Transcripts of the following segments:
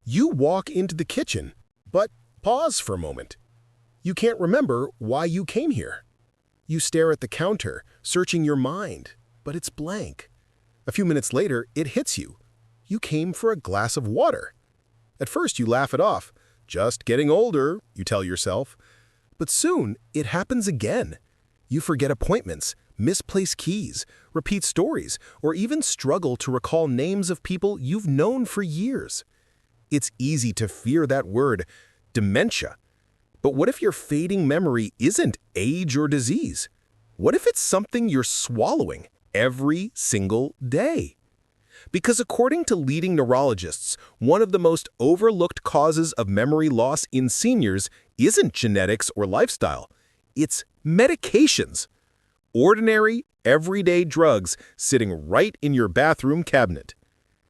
You walk into the kitchen, but pause for a moment. You can't remember why you came here. You stare at the counter, searching your mind, but it's blank. A few minutes later, it hits you. You came for a glass of water. At first, you laugh it off. Just getting older, you tell yourself. But soon, it happens again. You forget appointments, misplace keys, repeat stories, or even struggle to recall names of people you've known for years. It's easy to fear that word, dementia. But what if your fading memory isn't age or disease? What if it's something you're swallowing every single day? Because according to leading neurologists, one of the most overlooked causes of memory loss in seniors isn't genetics or lifestyle. It's medications. Ordinary, everyday drugs sitting right in your bathroom cabinet.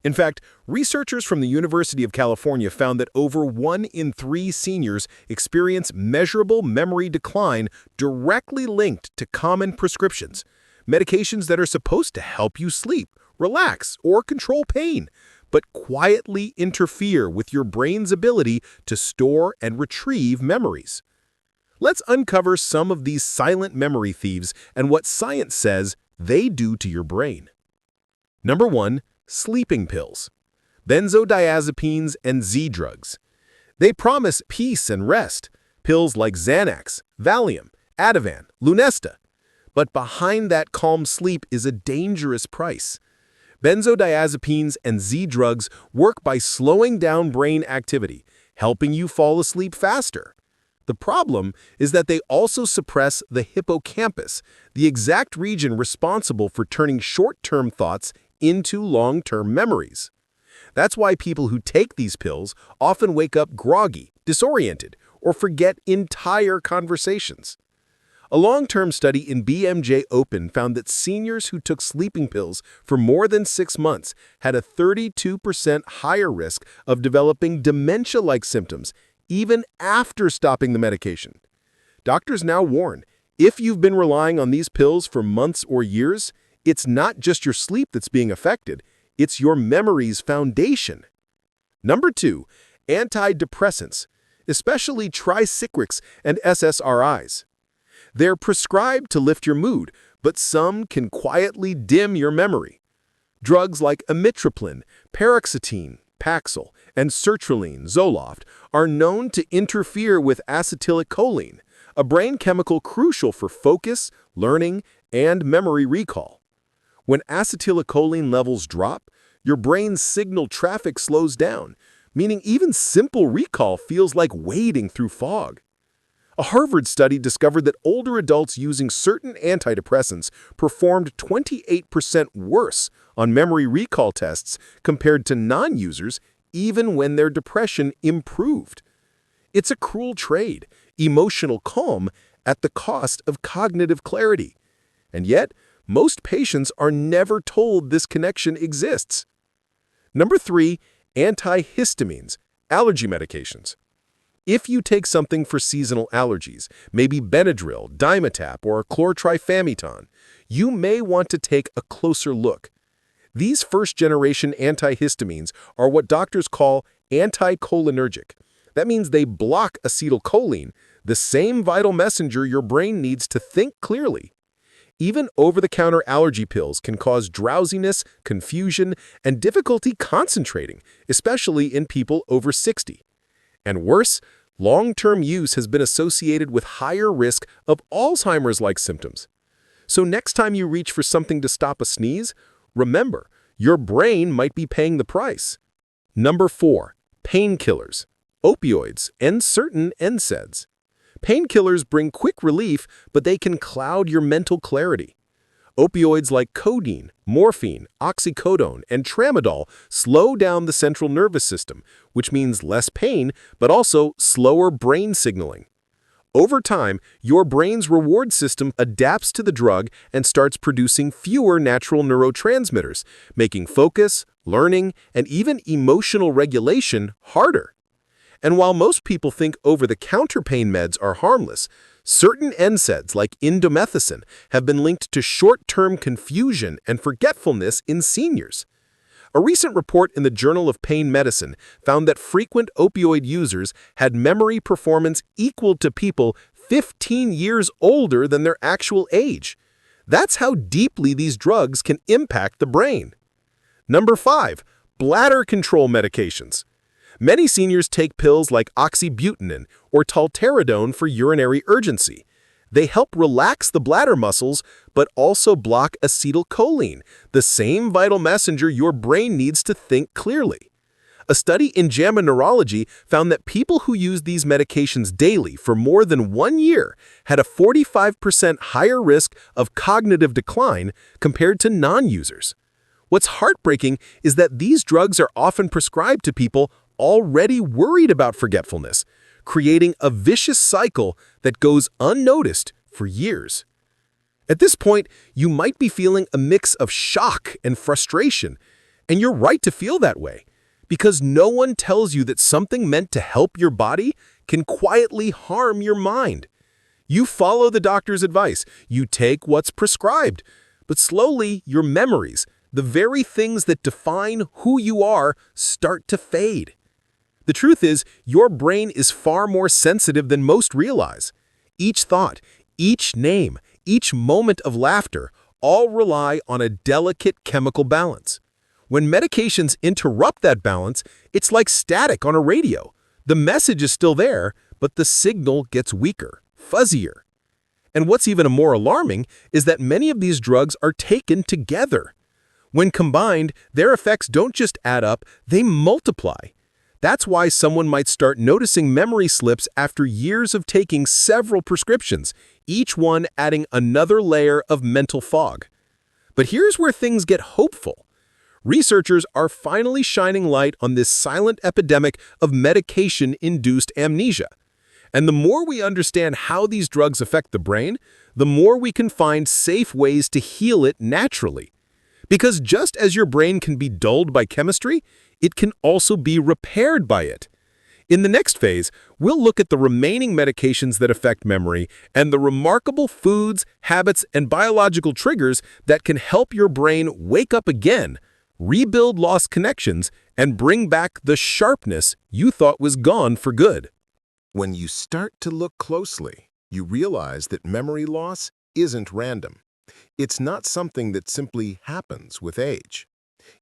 In fact, researchers from the University of California found that over 1 in 3 seniors experience measurable memory decline directly linked to common prescriptions, medications that are supposed to help you sleep, relax, or control pain, but quietly interfere with your brain's ability to store and retrieve memories. Let's uncover some of these silent memory thieves and what science says they do to your brain. Number 1. Sleeping pills. Benzodiazepines and Z-drugs. They promise peace and rest, pills like Xanax, Valium, Ativan, Lunesta. But behind that calm sleep is a dangerous price. Benzodiazepines and Z-drugs work by slowing down brain activity, helping you fall asleep faster. The problem is that they also suppress the hippocampus, the exact region responsible for turning short-term thoughts into long-term memories. That's why people who take these pills often wake up groggy, disoriented, or forget entire conversations. A long-term study in BMJ Open found that seniors who took sleeping pills for more than 6 months had a 32% higher risk of developing dementia-like symptoms even after stopping the medication. Doctors now warn, if you've been relying on these pills for months or years, it's not just your sleep that's being affected, it's your memory's foundation. Number 2, antidepressants, especially tricyclics and SSRIs. They're prescribed to lift your mood, but some can quietly dim your memory. Drugs like amitriptyline, paroxetine, Paxil, and sertraline, Zoloft, are known to interfere with acetylcholine, a brain chemical crucial for focus, learning, and memory recall. When acetylcholine levels drop, your brain's signal traffic slows down, meaning even simple recall feels like wading through fog. A Harvard study discovered that older adults using certain antidepressants performed 28% worse on memory recall tests compared to non-users, even when their depression improved. It's a cruel trade, emotional calm at the cost of cognitive clarity. And yet, most patients are never told this connection exists. Number 3, antihistamines, allergy medications. If you take something for seasonal allergies, maybe Benadryl, Dimetapp, or chlortriphamidone, you may want to take a closer look. These first-generation antihistamines are what doctors call anticholinergic. That means they block acetylcholine, the same vital messenger your brain needs to think clearly. Even over-the-counter allergy pills can cause drowsiness, confusion, and difficulty concentrating, especially in people over 60. And worse, long-term use has been associated with higher risk of Alzheimer's-like symptoms. So next time you reach for something to stop a sneeze, remember, your brain might be paying the price. Number 4, painkillers, opioids, and certain NSAIDs. Painkillers bring quick relief, but they can cloud your mental clarity. Opioids like codeine, morphine, oxycodone, and tramadol slow down the central nervous system, which means less pain, but also slower brain signaling. Over time, your brain's reward system adapts to the drug and starts producing fewer natural neurotransmitters, making focus, learning, and even emotional regulation harder. And while most people think over-the-counter pain meds are harmless, certain NSAIDs like indomethacin have been linked to short-term confusion and forgetfulness in seniors. A recent report in the Journal of Pain Medicine found that frequent opioid users had memory performance equal to people 15 years older than their actual age. That's how deeply these drugs can impact the brain. Number 5. Bladder control medications. Many seniors take pills like oxybutynin or tolterodone for urinary urgency. They help relax the bladder muscles, but also block acetylcholine, the same vital messenger your brain needs to think clearly. A study in JAMA Neurology found that people who used these medications daily for more than 1 year had a 45% higher risk of cognitive decline compared to non-users. What's heartbreaking is that these drugs are often prescribed to people already worried about forgetfulness, creating a vicious cycle that goes unnoticed for years. At this point, you might be feeling a mix of shock and frustration, and you're right to feel that way, because no one tells you that something meant to help your body can quietly harm your mind. You follow the doctor's advice, you take what's prescribed, but slowly your memories, the very things that define who you are, start to fade. The truth is, your brain is far more sensitive than most realize. Each thought, each name, each moment of laughter all rely on a delicate chemical balance. When medications interrupt that balance, it's like static on a radio. The message is still there, but the signal gets weaker, fuzzier. And what's even more alarming is that many of these drugs are taken together. When combined, their effects don't just add up, they multiply. That's why someone might start noticing memory slips after years of taking several prescriptions, each one adding another layer of mental fog. But here's where things get hopeful. Researchers are finally shining light on this silent epidemic of medication-induced amnesia. And the more we understand how these drugs affect the brain, the more we can find safe ways to heal it naturally. Because just as your brain can be dulled by chemistry, it can also be repaired by it. In the next phase, we'll look at the remaining medications that affect memory and the remarkable foods, habits, and biological triggers that can help your brain wake up again, rebuild lost connections, and bring back the sharpness you thought was gone for good. When you start to look closely, you realize that memory loss isn't random. It's not something that simply happens with age.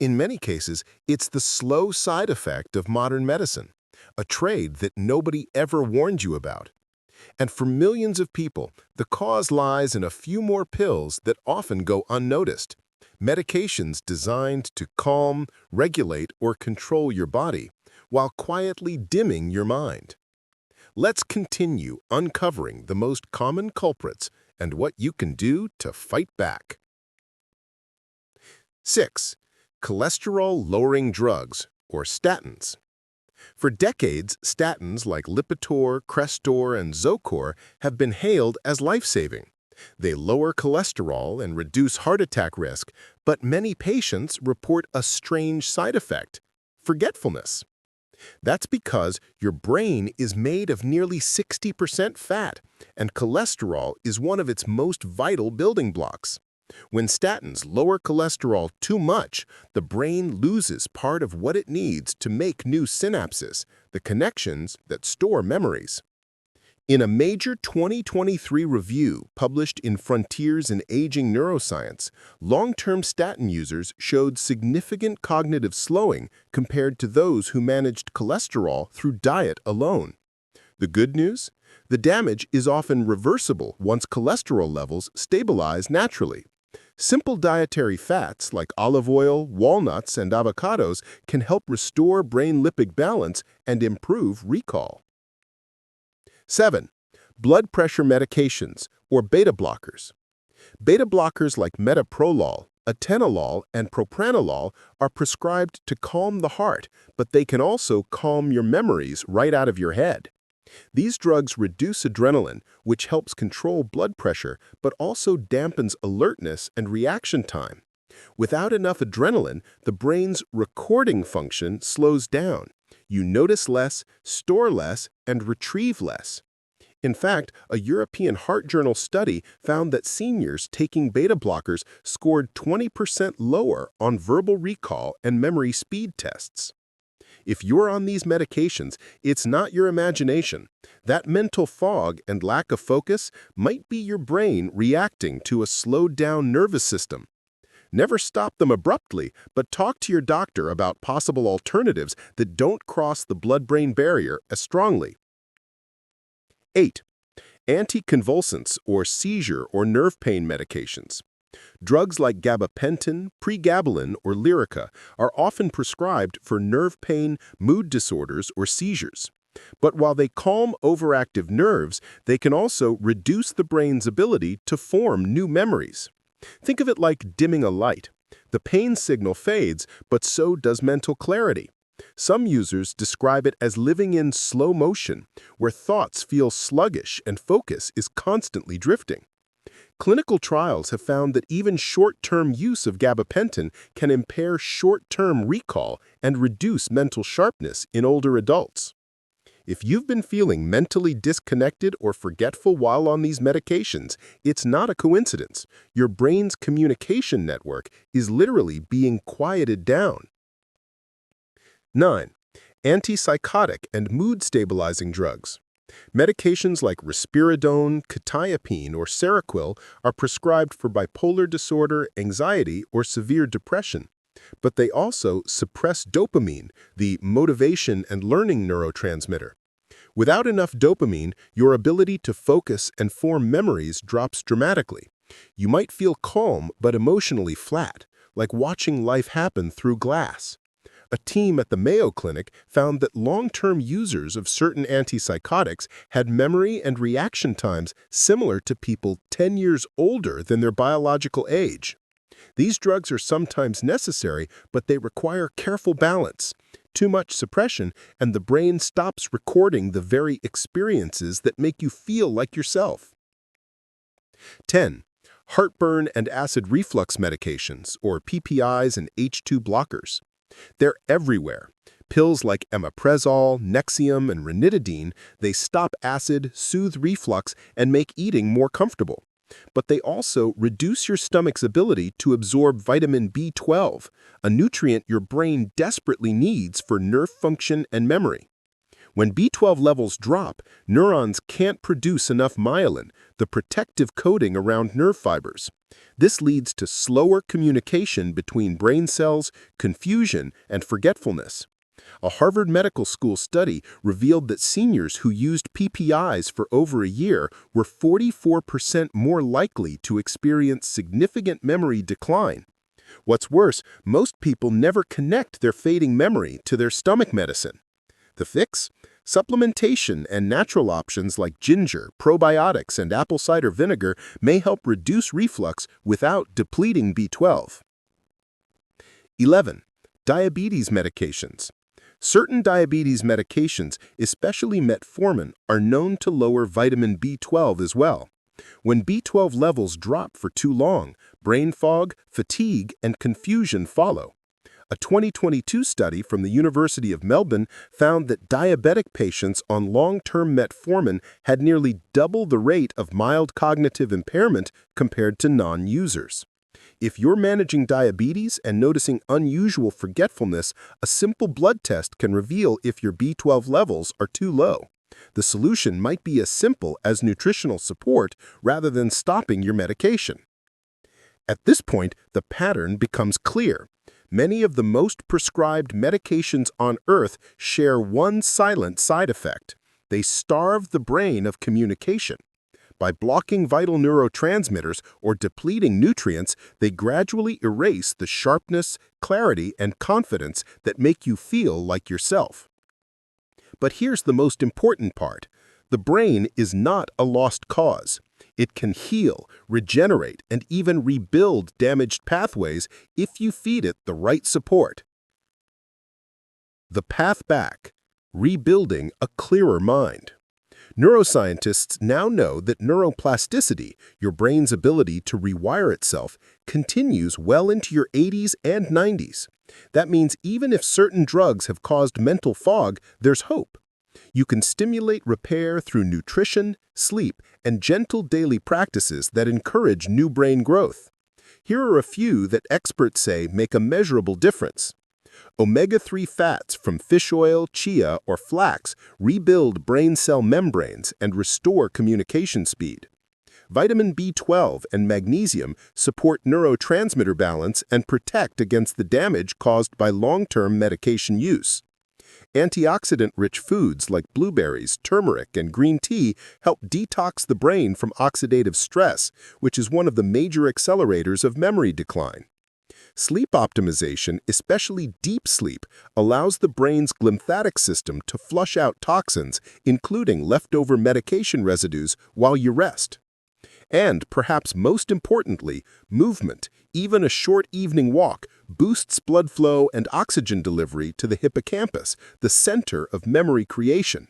In many cases, it's the slow side effect of modern medicine, a trade that nobody ever warned you about. And for millions of people, the cause lies in a few more pills that often go unnoticed. Medications designed to calm, regulate, or control your body, while quietly dimming your mind. Let's continue uncovering the most common culprits and what you can do to fight back. 6. Cholesterol-lowering drugs, or statins. For decades, statins like Lipitor, Crestor, and Zocor have been hailed as life-saving. They lower cholesterol and reduce heart attack risk, but many patients report a strange side effect: forgetfulness. That's because your brain is made of nearly 60% fat, and cholesterol is one of its most vital building blocks. When statins lower cholesterol too much, the brain loses part of what it needs to make new synapses, the connections that store memories. In a major 2023 review published in Frontiers in Aging Neuroscience, long-term statin users showed significant cognitive slowing compared to those who managed cholesterol through diet alone. The good news? The damage is often reversible once cholesterol levels stabilize naturally. Simple dietary fats like olive oil, walnuts, and avocados can help restore brain lipid balance and improve recall. 7. Blood pressure medications, or beta blockers. Beta blockers like metoprolol, atenolol, and propranolol are prescribed to calm the heart, but they can also calm your memories right out of your head. These drugs reduce adrenaline, which helps control blood pressure, but also dampens alertness and reaction time. Without enough adrenaline, the brain's recording function slows down. You notice less, store less, and retrieve less. In fact, a European Heart Journal study found that seniors taking beta blockers scored 20% lower on verbal recall and memory speed tests. If you're on these medications, it's not your imagination. That mental fog and lack of focus might be your brain reacting to a slowed-down nervous system. Never stop them abruptly, but talk to your doctor about possible alternatives that don't cross the blood-brain barrier as strongly. 8. Anticonvulsants or seizure or nerve pain medications. Drugs like gabapentin, pregabalin, or Lyrica are often prescribed for nerve pain, mood disorders, or seizures. But while they calm overactive nerves, they can also reduce the brain's ability to form new memories. Think of it like dimming a light. The pain signal fades, but so does mental clarity. Some users describe it as living in slow motion, where thoughts feel sluggish and focus is constantly drifting. Clinical trials have found that even short-term use of gabapentin can impair short-term recall and reduce mental sharpness in older adults. If you've been feeling mentally disconnected or forgetful while on these medications, it's not a coincidence. Your brain's communication network is literally being quieted down. 9. Antipsychotic and mood-stabilizing drugs. Medications like risperidone, quetiapine, or Seroquel are prescribed for bipolar disorder, anxiety, or severe depression. But they also suppress dopamine, the motivation and learning neurotransmitter. Without enough dopamine, your ability to focus and form memories drops dramatically. You might feel calm but emotionally flat, like watching life happen through glass. A team at the Mayo Clinic found that long-term users of certain antipsychotics had memory and reaction times similar to people 10 years older than their biological age. These drugs are sometimes necessary, but they require careful balance. Too much suppression, and the brain stops recording the very experiences that make you feel like yourself. 10. Heartburn and acid reflux medications, or PPIs and H2 blockers. They're everywhere. Pills like omeprazole, Nexium, and ranitidine, they stop acid, soothe reflux, and make eating more comfortable. But they also reduce your stomach's ability to absorb vitamin B12, a nutrient your brain desperately needs for nerve function and memory. When B12 levels drop, neurons can't produce enough myelin, the protective coating around nerve fibers. This leads to slower communication between brain cells, confusion, and forgetfulness. A Harvard Medical School study revealed that seniors who used PPIs for over a year were 44% more likely to experience significant memory decline. What's worse, most people never connect their fading memory to their stomach medicine. The fix? Supplementation and natural options like ginger, probiotics, and apple cider vinegar may help reduce reflux without depleting B12. 11. Diabetes medications. Certain diabetes medications, especially metformin, are known to lower vitamin B12 as well. When B12 levels drop for too long, brain fog, fatigue, and confusion follow. A 2022 study from the University of Melbourne found that diabetic patients on long-term metformin had nearly double the rate of mild cognitive impairment compared to non-users. If you're managing diabetes and noticing unusual forgetfulness, a simple blood test can reveal if your B12 levels are too low. The solution might be as simple as nutritional support rather than stopping your medication. At this point, the pattern becomes clear. Many of the most prescribed medications on Earth share one silent side effect. They starve the brain of communication. By blocking vital neurotransmitters or depleting nutrients, they gradually erase the sharpness, clarity, and confidence that make you feel like yourself. But here's the most important part. The brain is not a lost cause. It can heal, regenerate, and even rebuild damaged pathways if you feed it the right support. The path back: rebuilding a clearer mind. Neuroscientists now know that neuroplasticity, your brain's ability to rewire itself, continues well into your 80s and 90s. That means even if certain drugs have caused mental fog, there's hope. You can stimulate repair through nutrition, sleep, and gentle daily practices that encourage new brain growth. Here are a few that experts say make a measurable difference. Omega-3 fats from fish oil, chia, or flax rebuild brain cell membranes and restore communication speed. Vitamin B12 and magnesium support neurotransmitter balance and protect against the damage caused by long-term medication use. Antioxidant-rich foods like blueberries, turmeric, and green tea help detox the brain from oxidative stress, which is one of the major accelerators of memory decline. Sleep optimization, especially deep sleep, allows the brain's glymphatic system to flush out toxins, including leftover medication residues, while you rest. And, perhaps most importantly, movement, even a short evening walk, boosts blood flow and oxygen delivery to the hippocampus, the center of memory creation.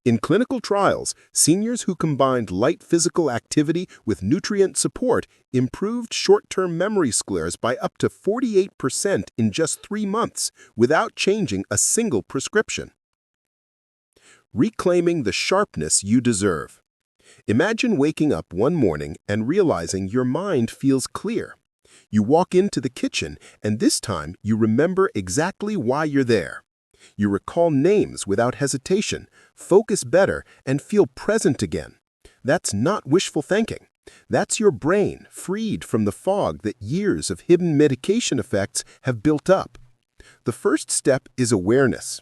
In clinical trials, seniors who combined light physical activity with nutrient support improved short-term memory scores by up to 48% in just 3 months without changing a single prescription. Reclaiming the sharpness you deserve. Imagine waking up one morning and realizing your mind feels clear. You walk into the kitchen, and this time you remember exactly why you're there. You recall names without hesitation, focus better, and feel present again. That's not wishful thinking. That's your brain freed from the fog that years of hidden medication effects have built up. The first step is awareness.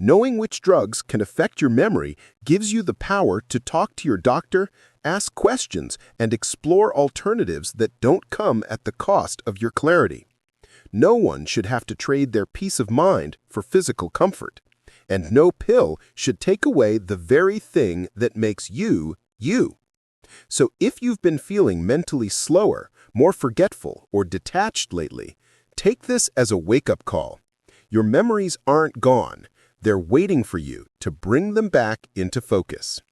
Knowing which drugs can affect your memory gives you the power to talk to your doctor, ask questions, and explore alternatives that don't come at the cost of your clarity. No one should have to trade their peace of mind for physical comfort. And no pill should take away the very thing that makes you, you. So if you've been feeling mentally slower, more forgetful, or detached lately, take this as a wake-up call. Your memories aren't gone. They're waiting for you to bring them back into focus.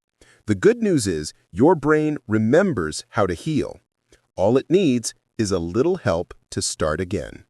The good news is your brain remembers how to heal. All it needs is a little help to start again.